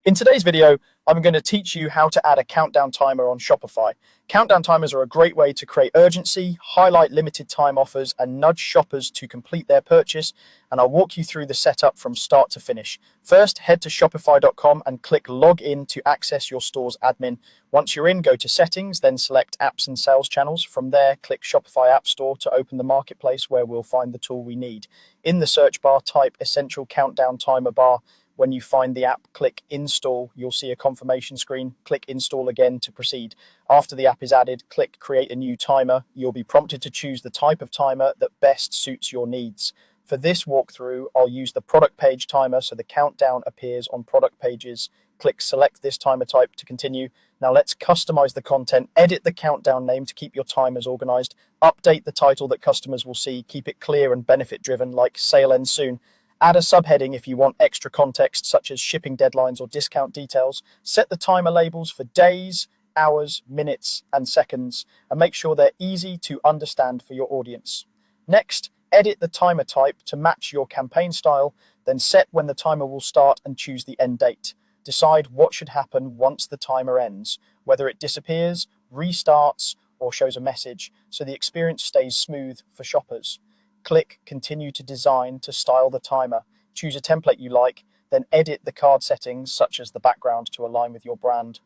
In today's video, I'm going to teach you how to add a countdown timer on Shopify. Countdown timers are a great way to create urgency, highlight limited time offers, and nudge shoppers to complete their purchase. And I'll walk you through the setup from start to finish. First, head to shopify.com and click log in to access your store's admin. Once you're in, go to settings, then select apps and sales channels. From there, click Shopify App Store to open the marketplace where we'll find the tool we need. In the search bar, type essential countdown timer bar. When you find the app, click install. You'll see a confirmation screen. Click install again to proceed. After the app is added, click create a new timer. You'll be prompted to choose the type of timer that best suits your needs. For this walkthrough, I'll use the product page timer so the countdown appears on product pages. Click select this timer type to continue. Now let's customize the content. Edit the countdown name to keep your timers organized. Update the title that customers will see. Keep it clear and benefit driven, like sale ends soon. Add a subheading if you want extra context, such as shipping deadlines or discount details. Set the timer labels for days, hours, minutes, and seconds, and make sure they're easy to understand for your audience. Next, edit the timer type to match your campaign style, then set when the timer will start and choose the end date. Decide what should happen once the timer ends, whether it disappears, restarts, or shows a message, so the experience stays smooth for shoppers. Click Continue to Design to style the timer. Choose a template you like, then edit the card settings such as the background to align with your brand.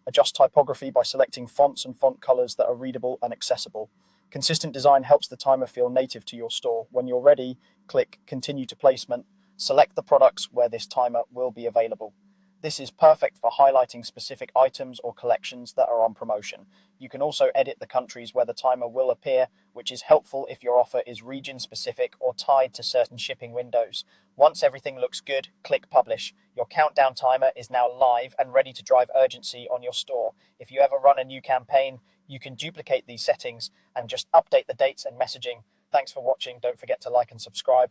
Adjust typography by selecting fonts and font colors that are readable and accessible. Consistent design helps the timer feel native to your store. When you're ready, click Continue to Placement. Select the products where this timer will be available. This is perfect for highlighting specific items or collections that are on promotion. You can also edit the countries where the timer will appear, which is helpful if your offer is region-specific or tied to certain shipping windows. Once everything looks good, click Publish. Your countdown timer is now live and ready to drive urgency on your store. If you ever run a new campaign, you can duplicate these settings and just update the dates and messaging. Thanks for watching. Don't forget to like and subscribe.